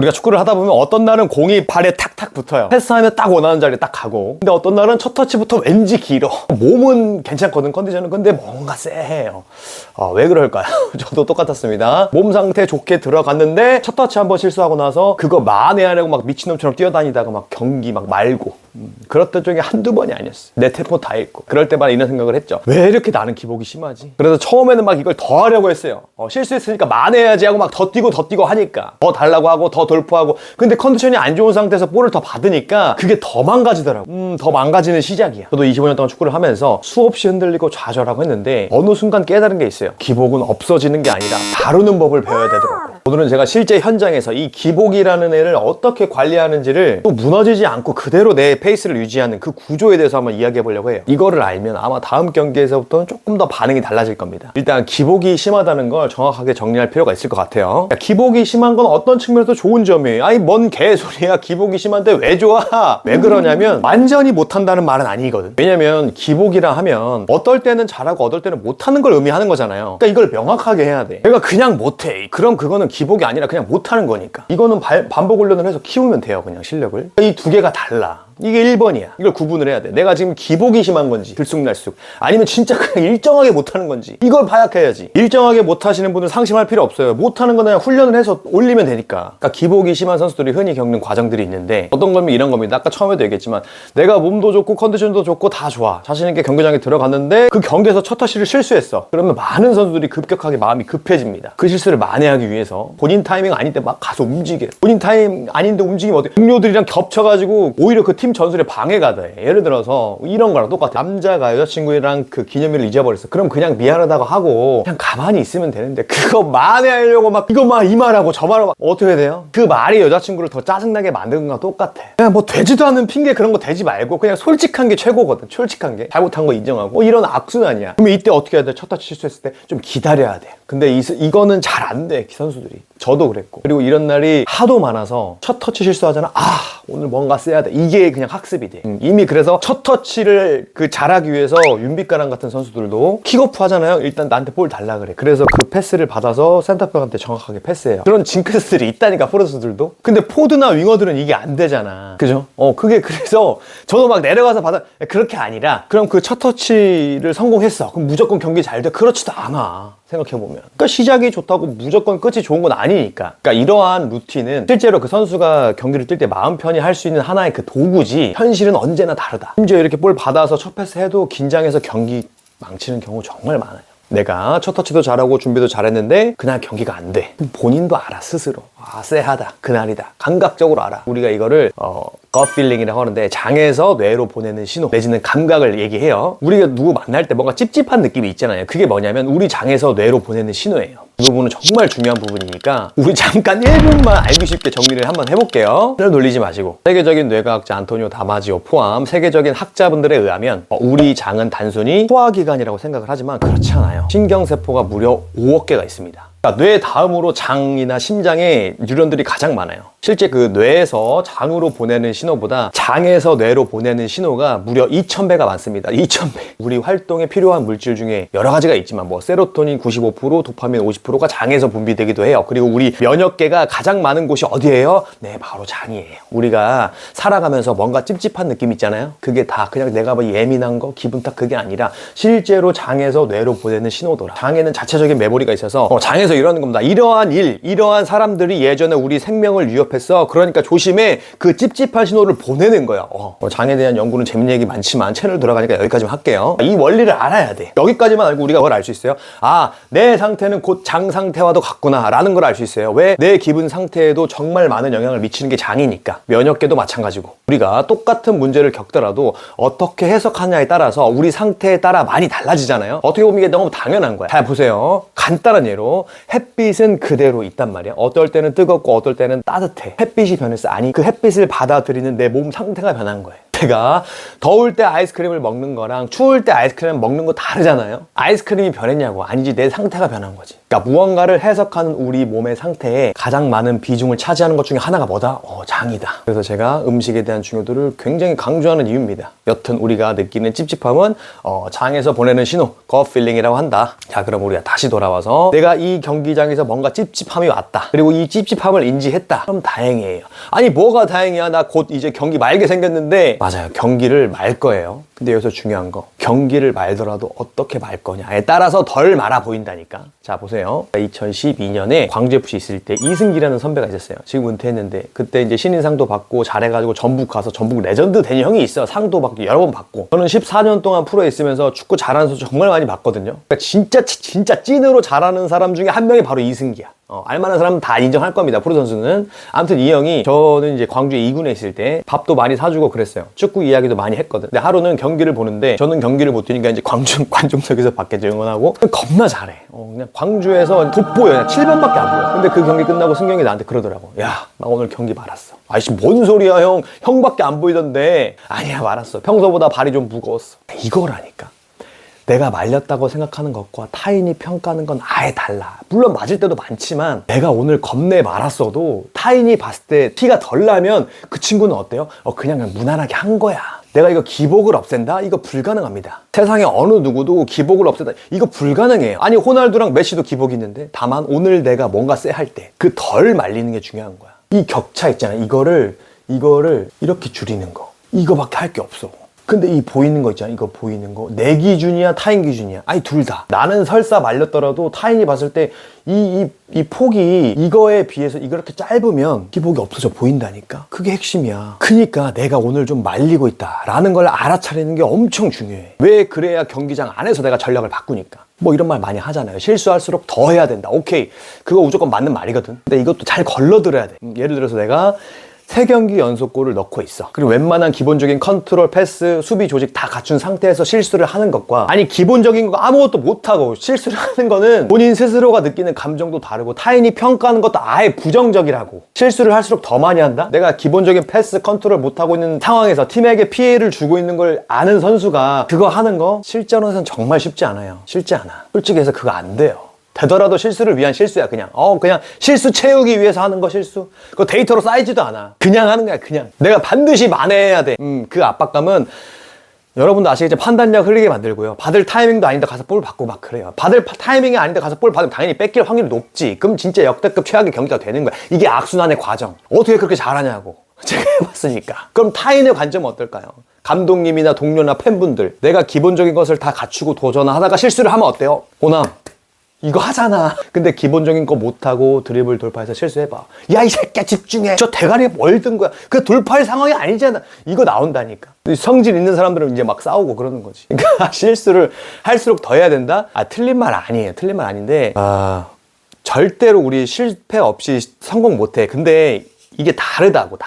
우리가 축구를 하다 보면 어떤 날은 공이 발에 탁탁 붙어요. 패스하면 딱 원하는 자리에 딱 가고, 근데 어떤 날은 첫 터치부터 왠지 길어. 몸은 괜찮거든, 컨디션은. 근데 뭔가 쎄해요. 왜 그럴까요? 저도 똑같았습니다. 몸 상태 좋게 들어갔는데 첫 터치 한번 실수하고 나서 그거 만회하려고 막 미친놈처럼 뛰어다니다가 막 경기 막 말고, 그랬던 적이 한두 번이 아니었어. 내 템포 다 읽고. 그럴 때마다 이런 생각을 했죠. 왜 이렇게 나는 기복이 심하지? 그래서 처음에는 막 이걸 더 하려고 했어요. 실수했으니까 만회해야지 하고 막 더 뛰고 하니까 더 달라고 하고 더 돌파하고. 근데 컨디션이 안 좋은 상태에서 볼을 더 받으니까 그게 더 망가지더라고. 더 망가지는 시작이야. 저도 25년 동안 축구를 하면서 수없이 흔들리고 좌절하고 했는데 어느 순간 깨달은 게 있어요. 기복은 없어지는 게 아니라 다루는 법을 배워야 되더라고요. 오늘은 제가 실제 현장에서 이 기복이라는 애를 어떻게 관리하는지를 또 무너지지 않고 그대로 내 페이스를 유지하는 그 구조에 대해서 한번 이야기해 보려고 해요. 이거를 알면 아마 다음 경기에서부터는 조금 더 반응이 달라질 겁니다. 일단 기복이 심하다는 걸 정확하게 정리할 필요가 있을 것 같아요. 기복이 심한 건 어떤 측면에서 좋은 점이에요. 아니 뭔 개소리야. 기복이 심한데 왜 좋아? 왜 그러냐면 완전히 못한다는 말은 아니거든. 왜냐면 기복이라 하면 어떨 때는 잘하고 어떨 때는 못하는 걸 의미하는 거잖아요. 그러니까 이걸 명확하게 해야 돼. 내가 그냥 못해. 그럼 그거는 기복이 아니라 그냥 못하는 거니까. 이거는 반복 훈련을 해서 키우면 돼요. 그냥 실력을. 이 두 개가 달라. 이게 1번이야. 이걸 구분을 해야 돼. 내가 지금 기복이 심한 건지 들쑥날쑥, 아니면 진짜 그냥 일정하게 못하는 건지, 이걸 파악해야지. 일정하게 못하시는 분은 상심할 필요 없어요. 못하는 건 그냥 훈련을 해서 올리면 되니까. 그러니까 기복이 심한 선수들이 흔히 겪는 과정들이 있는데 어떤 거면 이런 겁니다. 아까 처음에도 얘기했지만 내가 몸도 좋고 컨디션도 좋고 다 좋아. 자신 있게 경기장에 들어갔는데 그 경기에서 첫 터치를 실수했어. 그러면 많은 선수들이 급격하게 마음이 급해집니다. 그 실수를 만회하기 위해서 본인 타이밍 아닌데 막 가서 움직여. 본인 타이밍 아닌데 움직이면 어때? 동료들이랑 겹쳐가지고 오히려 그 팀 전술에 방해가 돼. 예를 들어서 이런 거랑 똑같아. 남자가 여자친구랑 그 기념일을 잊어버렸어. 그럼 그냥 미안하다고 하고 그냥 가만히 있으면 되는데 그거 만회하려고 막 이거 막 이 말하고 저 말하고 막 어떻게 해야 돼요? 그 말이 여자친구를 더 짜증나게 만드는 거랑 똑같아. 그냥 뭐 되지도 않는 핑계 그런 거 대지 말고 그냥 솔직한 게 최고거든. 솔직한 게. 잘못한 거 인정하고. 이런 악순환이야. 그러면 이때 어떻게 해야 돼? 첫 터치 실수했을 때 좀 기다려야 돼. 근데 이거는 잘 안 돼. 선수들이. 저도 그랬고. 그리고 이런 날이 하도 많아서 첫 터치 실수하잖아. 오늘 뭔가 써야 돼. 이게 그냥 학습이 돼. 이미 그래서 첫 터치를 잘하기 위해서 윤빛가람 같은 선수들도 킥오프 하잖아요. 일단 나한테 볼 달라 그래. 그래서 그 패스를 받아서 센터백한테 정확하게 패스해요. 그런 징크스들이 있다니까, 프로 선수들도. 근데 포드나 윙어들은 이게 안 되잖아. 그죠? 그게 그래서 저도 막 내려가서 받아. 그렇게 아니라 그럼 그 첫 터치를 성공했어. 그럼 무조건 경기 잘 돼? 그렇지도 않아. 생각해보면. 그러니까 시작이 좋다고 무조건 끝이 좋은 건 아니니까. 그러니까 이러한 루틴은 실제로 그 선수가 경기를 뛸 때 마음 편히 할 수 있는 하나의 그 도구지, 현실은 언제나 다르다. 심지어 이렇게 볼 받아서 첫 패스 해도 긴장해서 경기 망치는 경우 정말 많아요. 내가 첫 터치도 잘하고 준비도 잘했는데 그날 경기가 안 돼. 본인도 알아, 스스로. 쎄하다. 그날이다. 감각적으로 알아. 우리가 이거를 gut feeling이라고 하는데 장에서 뇌로 보내는 신호 내지는 감각을 얘기해요. 우리가 누구 만날 때 뭔가 찝찝한 느낌이 있잖아요. 그게 뭐냐면 우리 장에서 뇌로 보내는 신호예요. 이 부분은 정말 중요한 부분이니까 우리 잠깐 1분만 알기 쉽게 정리를 한번 해볼게요. 를 놀리지 마시고. 세계적인 뇌과학자 안토니오 다마지오 포함 세계적인 학자분들에 의하면 우리 장은 단순히 소화기관이라고 생각을 하지만 그렇지 않아요. 신경세포가 무려 5억 개가 있습니다. 그러니까 뇌 다음으로 장이나 심장에 뉴런들이 가장 많아요. 실제 그 뇌에서 장으로 보내는 신호보다 장에서 뇌로 보내는 신호가 무려 2000배가 많습니다. 2000배. 우리 활동에 필요한 물질 중에 여러 가지가 있지만 뭐 세로토닌 95%, 도파민 50%가 장에서 분비되기도 해요. 그리고 우리 면역계가 가장 많은 곳이 어디예요? 네, 바로 장이에요. 우리가 살아가면서 뭔가 찝찝한 느낌 있잖아요. 그게 다 그냥 내가 뭐 예민한 거, 기분 탓 그게 아니라 실제로 장에서 뇌로 보내는 신호더라. 장에는 자체적인 메모리가 있어서 장에서 이러는 겁니다. 이러한 일, 이러한 사람들이 예전에 우리 생명을 위협했어. 그러니까 조심해. 그 찝찝한 신호를 보내는 거야. 장에 대한 연구는 재밌는 얘기 많지만 채널 돌아가니까 여기까지만 할게요. 이 원리를 알아야 돼. 여기까지만 알고 우리가 뭘 알 수 있어요? 내 상태는 곧 장 상태와도 같구나 라는 걸 알 수 있어요. 왜? 내 기분 상태에도 정말 많은 영향을 미치는 게 장이니까. 면역계도 마찬가지고. 우리가 똑같은 문제를 겪더라도 어떻게 해석하냐에 따라서 우리 상태에 따라 많이 달라지잖아요. 어떻게 보면 이게 너무 당연한 거야. 잘 보세요. 간단한 예로 햇빛은 그대로 있단 말이야. 어떨 때는 뜨겁고 어떨 때는 따뜻해. 햇빛이 변했어. 아니, 그 햇빛을 받아들이는 내 몸 상태가 변한 거예요. 제가 더울 때 아이스크림을 먹는 거랑 추울 때 아이스크림 먹는 거 다르잖아요. 아이스크림이 변했냐고. 아니지, 내 상태가 변한 거지. 그러니까 무언가를 해석하는 우리 몸의 상태에 가장 많은 비중을 차지하는 것 중에 하나가 뭐다? 장이다. 그래서 제가 음식에 대한 중요도를 굉장히 강조하는 이유입니다. 여튼 우리가 느끼는 찝찝함은 장에서 보내는 신호, gut feeling이라고 한다. 자, 그럼 우리가 다시 돌아와서 내가 이 경기장에서 뭔가 찝찝함이 왔다. 그리고 이 찝찝함을 인지했다. 그럼 다행이에요. 아니, 뭐가 다행이야? 나 곧 이제 경기 말게 생겼는데. 맞아요. 경기를 말 거예요. 근데 여기서 중요한 거, 경기를 말더라도 어떻게 말 거냐에 따라서 덜 말아 보인다니까. 자, 보세요. 2012년에 광주FC 있을 때 이승기라는 선배가 있었어요. 지금 은퇴했는데 그때 이제 신인상도 받고 잘해가지고 전북 가서 전북 레전드 된 형이 있어요. 상도 받고 여러 번 받고. 저는 14년 동안 프로에 있으면서 축구 잘하는 선수 정말 많이 봤거든요. 그러니까 진짜 찐으로 잘하는 사람 중에 한 명이 바로 이승기야. 알만한 사람은 다 인정할 겁니다. 프로 선수는. 아무튼 이 형이, 저는 이제 광주에 2군에 있을 때 밥도 많이 사주고 그랬어요. 축구 이야기도 많이 했거든. 근데 하루는 경기를 보는데, 저는 경기를 못 뛰니까 이제 광주 관중석에서 밖에서 응원하고 겁나 잘해. 그냥 광주에서 돋보여. 그냥 7번밖에 안 보여. 근데 그 경기 끝나고 승경이 나한테 그러더라고. 야, 나 오늘 경기 말았어. 아이씨, 뭔 소리야, 형. 형밖에 안 보이던데. 아니야, 말았어. 평소보다 발이 좀 무거웠어. 이거라니까. 내가 말렸다고 생각하는 것과 타인이 평가하는 건 아예 달라. 물론 맞을 때도 많지만 내가 오늘 겁내 말았어도 타인이 봤을 때 티가 덜 나면 그 친구는 어때요? 그냥 무난하게 한 거야. 내가 이거 기복을 없앤다? 이거 불가능합니다. 세상에 어느 누구도 기복을 없앤다. 이거 불가능해요. 아니, 호날두랑 메시도 기복이 있는데, 다만 오늘 내가 뭔가 쎄할 때 그 덜 말리는 게 중요한 거야. 이 격차 있잖아. 이거를 이렇게 줄이는 거. 이거밖에 할 게 없어. 근데 이 보이는 거 있잖아. 이거 보이는 거. 내 기준이야, 타인 기준이야. 아니, 둘 다. 나는 설사 말렸더라도 타인이 봤을 때 이 폭이 이거에 비해서 이렇게 짧으면 기복이 없어져 보인다니까. 그게 핵심이야. 그러니까 내가 오늘 좀 말리고 있다라는 걸 알아차리는 게 엄청 중요해. 왜 그래야 경기장 안에서 내가 전략을 바꾸니까. 뭐 이런 말 많이 하잖아요. 실수할수록 더 해야 된다. 오케이. 그거 무조건 맞는 말이거든. 근데 이것도 잘 걸러들어야 돼. 예를 들어서 내가 3경기 연속골을 넣고 있어. 그리고 웬만한 기본적인 컨트롤, 패스, 수비 조직 다 갖춘 상태에서 실수를 하는 것과, 아니, 기본적인 거 아무것도 못하고 실수를 하는 거는 본인 스스로가 느끼는 감정도 다르고 타인이 평가하는 것도 아예 부정적이라고. 실수를 할수록 더 많이 한다? 내가 기본적인 패스, 컨트롤 못하고 있는 상황에서 팀에게 피해를 주고 있는 걸 아는 선수가 그거 하는 거 실전에서는 정말 쉽지 않아요. 쉽지 않아. 솔직히 해서 그거 안 돼요. 되더라도 실수를 위한 실수야. 그냥 실수 채우기 위해서 하는 거 실수. 그거 데이터로 쌓이지도 않아. 그냥 하는 거야. 그냥 내가 반드시 만회해야 돼. 그 압박감은 여러분도 아시겠지만 판단력 흘리게 만들고요. 받을 타이밍도 아닌데 가서 볼 받고 막 그래요. 받을 타이밍이 아닌데 가서 볼 받으면 당연히 뺏길 확률이 높지. 그럼 진짜 역대급 최악의 경기가 되는 거야. 이게 악순환의 과정. 어떻게 그렇게 잘하냐고. 제가 해봤으니까. 그럼 타인의 관점은 어떨까요? 감독님이나 동료나 팬분들, 내가 기본적인 것을 다 갖추고 도전하다가 실수를 하면 어때요? 호남, 이거 하잖아. 근데 기본적인 거 못하고 드리블 돌파해서 실수해봐. 야, 이 새끼야, 집중해. 저 대가리에 뭘 든 거야. 그 돌파할 상황이 아니잖아. 이거 나온다니까. 성질 있는 사람들은 이제 막 싸우고 그러는 거지. 그러니까 실수를 할수록 더 해야 된다? 틀린 말 아니에요. 틀린 말 아닌데, 절대로 우리 실패 없이 성공 못해. 근데 이게 다르다고.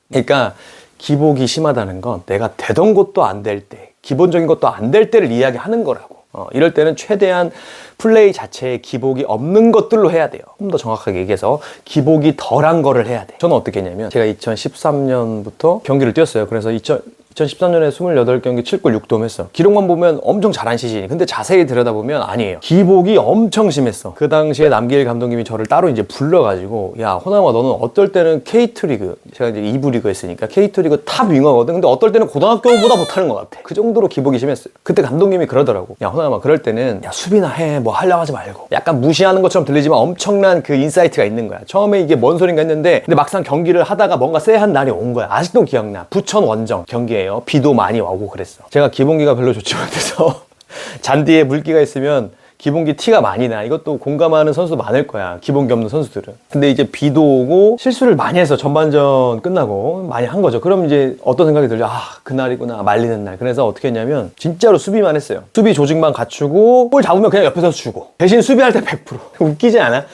그러니까 기복이 심하다는 건 내가 되던 것도 안 될 때, 기본적인 것도 안 될 때를 이야기하는 거라고. 이럴 때는 최대한 플레이 자체에 기복이 없는 것들로 해야 돼요. 좀 더 정확하게 얘기해서 기복이 덜한 거를 해야 돼. 저는 어떻게 했냐면, 제가 2013년부터 경기를 뛰었어요. 그래서 2013년에 28경기 7골 6도움 했어. 기록만 보면 엄청 잘한 시즌이. 근데 자세히 들여다보면 아니에요. 기복이 엄청 심했어. 그 당시에 남길 감독님이 저를 따로 이제 불러가지고, 야, 호남아, 너는 어떨 때는 K2 리그, 제가 이제 2부 리그 했으니까 K2 리그 탑 윙어거든. 근데 어떨 때는 고등학교보다 못하는 것 같아. 그 정도로 기복이 심했어요. 그때 감독님이 그러더라고. 야, 호남아, 그럴 때는 야, 수비나 해. 뭐 하려고 하지 말고. 약간 무시하는 것처럼 들리지만 엄청난 그 인사이트가 있는 거야. 처음에 이게 뭔 소린가 했는데, 근데 막상 경기를 하다가 뭔가 쎄한 날이 온 거야. 아직도 기억나. 부천 원정 경기에 비도 많이 오고 그랬어. 제가 기본기가 별로 좋지 못해서 잔디에 물기가 있으면 기본기 티가 많이 나. 이것도 공감하는 선수도 많을 거야. 기본기 없는 선수들은. 근데 이제 비도 오고 실수를 많이 해서 전반전 끝나고 많이 한 거죠. 그럼 이제 어떤 생각이 들죠? 그날이구나. 말리는 날. 그래서 어떻게 했냐면 진짜로 수비만 했어요. 수비 조직만 갖추고 볼 잡으면 그냥 옆에서 주고. 대신 수비할 때 100%. 웃기지 않아?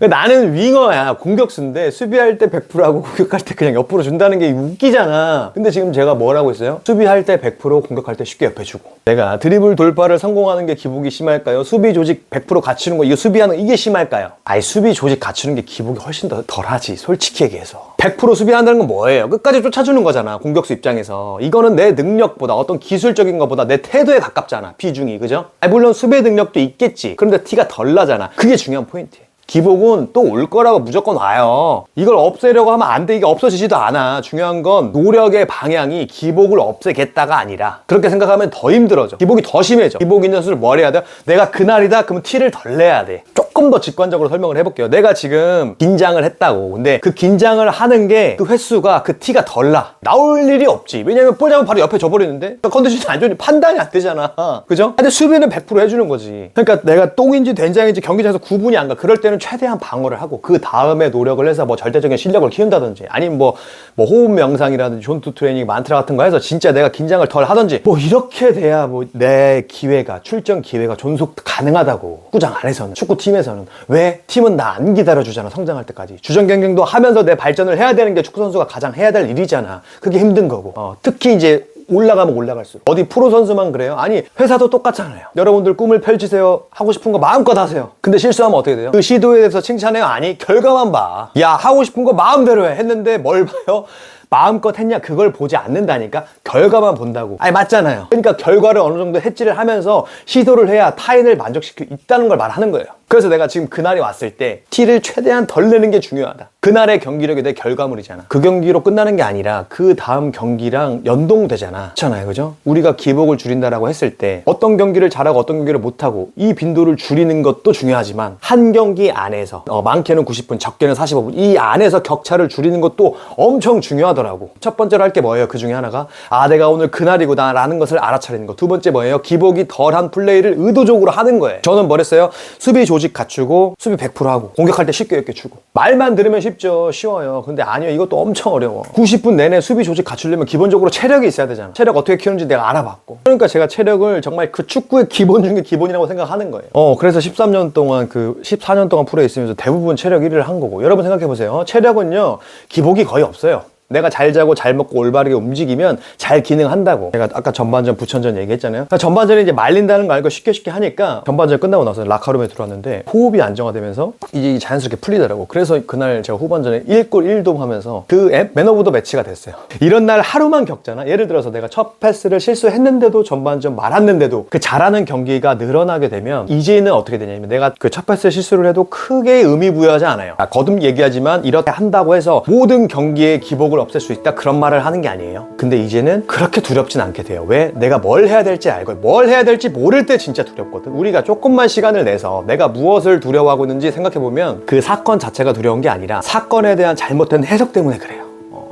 나는 윙어야. 공격수인데 수비할 때 100%하고 공격할 때 그냥 옆으로 준다는 게 웃기잖아. 근데 지금 제가 뭐라고 했어요? 수비할 때 100%, 공격할 때 쉽게 옆에 주고. 내가 드리블 돌파를 성공하는 게 기복이 심할까요? 수비 조직 100% 갖추는 거, 이거 수비하는 이게 심할까요? 수비 조직 갖추는 게 기복이 훨씬 더 덜하지. 솔직히 얘기해서. 100% 수비한다는 건 뭐예요? 끝까지 쫓아주는 거잖아, 공격수 입장에서. 이거는 내 능력보다 어떤 기술적인 것보다 내 태도에 가깝잖아, 비중이. 그죠? 물론 수비 능력도 있겠지. 그런데 티가 덜 나잖아. 그게 중요한 포인트예요. 기복은 또 올 거라고 무조건 와요. 이걸 없애려고 하면 안 돼. 이게 없어지지도 않아. 중요한 건 노력의 방향이 기복을 없애겠다가 아니라, 그렇게 생각하면 더 힘들어져. 기복이 더 심해져. 기복 있는 수를 뭘 해야 돼요? 내가 그날이다? 그러면 티를 덜 내야 돼. 조금 더 직관적으로 설명을 해볼게요. 내가 지금 긴장을 했다고. 근데 그 긴장을 하는 게 그 횟수가 그 티가 덜 나. 나올 일이 없지. 왜냐면 볼 잡으면 바로 옆에 져버리는데 컨디션이 안 좋으니 판단이 안 되잖아. 그죠? 근데 수비는 100% 해주는 거지. 그러니까 내가 똥인지 된장인지 경기장에서 구분이 안 가. 그럴 때는 최대한 방어를 하고 그 다음에 노력을 해서 뭐 절대적인 실력을 키운다든지, 아니면 뭐 호흡 명상이라든지 존투 트레이닝, 만트라 같은 거 해서 진짜 내가 긴장을 덜 하든지, 뭐 이렇게 돼야 뭐 내 기회가, 출전 기회가 존속 가능하다고. 축구장 안에서는, 축구팀에서는. 왜? 팀은 나 안 기다려주잖아, 성장할 때까지. 주전 경쟁도 하면서 내 발전을 해야 되는 게 축구 선수가 가장 해야 될 일이잖아. 그게 힘든 거고. 특히 이제 올라가면 올라갈수록. 어디 프로 선수만 그래요? 아니, 회사도 똑같잖아요. 여러분들 꿈을 펼치세요. 하고 싶은 거 마음껏 하세요. 근데 실수하면 어떻게 돼요? 그 시도에 대해서 칭찬해요? 아니, 결과만 봐. 야, 하고 싶은 거 마음대로 해. 했는데 뭘 봐요? 마음껏 했냐? 그걸 보지 않는다니까. 결과만 본다고. 아니, 맞잖아요. 그러니까 결과를 어느 정도 해지를 하면서 시도를 해야 타인을 만족시키고 있다는 걸 말하는 거예요. 그래서 내가 지금 그날이 왔을 때 티를 최대한 덜 내는 게 중요하다. 그날의 경기력이 내 결과물이잖아. 그 경기로 끝나는 게 아니라 그 다음 경기랑 연동되잖아. 그렇잖아요, 그죠? 우리가 기복을 줄인다라고 했을 때 어떤 경기를 잘하고 어떤 경기를 못하고 이 빈도를 줄이는 것도 중요하지만, 한 경기 안에서 많게는 90분, 적게는 45분, 이 안에서 격차를 줄이는 것도 엄청 중요하더라고. 첫 번째로 할 게 뭐예요? 그 중에 하나가 내가 오늘 그날이구나 라는 것을 알아차리는 거. 두 번째 뭐예요? 기복이 덜한 플레이를 의도적으로 하는 거예요. 저는 뭐 했어요? 수비 조직 갖추고 수비 100% 하고 공격할 때 쉽게 주고. 말만 들으면 쉽죠. 쉬워요. 근데 아니요, 이것도 엄청 어려워. 90분 내내 수비 조직 갖추려면 기본적으로 체력이 있어야 되잖아. 체력 어떻게 키우는지 내가 알아봤고. 그러니까 제가 체력을 정말 그 축구의 기본 중에 기본이라고 생각하는 거예요. 그래서 13년 동안 14년 동안 프로에 있으면서 대부분 체력 1위를 한 거고. 여러분 생각해보세요. 체력은요, 기복이 거의 없어요. 내가 잘 자고 잘 먹고 올바르게 움직이면 잘 기능한다고. 제가 아까 전반전, 부천전 얘기했잖아요. 그러니까 전반전에 이제 말린다는 거 알고 쉽게 하니까 전반전 끝나고 나서 라카룸에 들어왔는데 호흡이 안정화되면서 이제 자연스럽게 풀리더라고. 그래서 그날 제가 후반전에 1골 1도움 하면서 그 맨 오브 더 매치가 됐어요. 이런 날 하루만 겪잖아. 예를 들어서 내가 첫 패스를 실수했는데도 전반전 말았는데도 그 잘하는 경기가 늘어나게 되면 이제는 어떻게 되냐면, 내가 그 첫 패스 실수를 해도 크게 의미 부여하지 않아요. 거듭 얘기하지만 이렇게 한다고 해서 모든 경기의 기복을 없앨 수 있다, 그런 말을 하는 게 아니에요. 근데 이제는 그렇게 두렵진 않게 돼요. 왜? 내가 뭘 해야 될지 알고, 뭘 해야 될지 모를 때 진짜 두렵거든. 우리가 조금만 시간을 내서 내가 무엇을 두려워하고 있는지 생각해보면 그 사건 자체가 두려운 게 아니라 사건에 대한 잘못된 해석 때문에 그래요.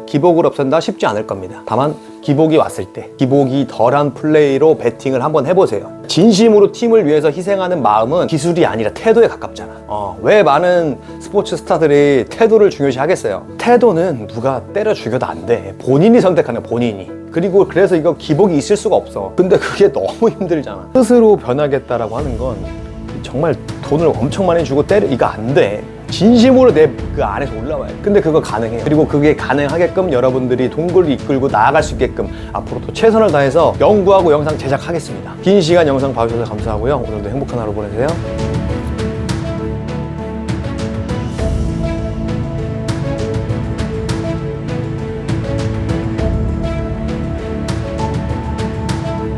기복을 없앤다 쉽지 않을 겁니다. 다만 기복이 왔을 때 기복이 덜한 플레이로 배팅을 한번 해보세요. 진심으로 팀을 위해서 희생하는 마음은 기술이 아니라 태도에 가깝잖아. 왜 많은 스포츠 스타들이 태도를 중요시 하겠어요? 태도는 누가 때려 죽여도 안 돼. 본인이 선택하는, 본인이. 그리고 그래서 이거 기복이 있을 수가 없어. 근데 그게 너무 힘들잖아. 스스로 변하겠다라고 하는 건 정말 돈을 엄청 많이 주고 이거 안 돼. 진심으로 내 그 안에서 올라와요. 근데 그거 가능해요. 그리고 그게 가능하게끔 여러분들이 동굴을 이끌고 나아갈 수 있게끔 앞으로도 최선을 다해서 연구하고 영상 제작하겠습니다. 긴 시간 영상 봐주셔서 감사하고요. 오늘도 행복한 하루 보내세요.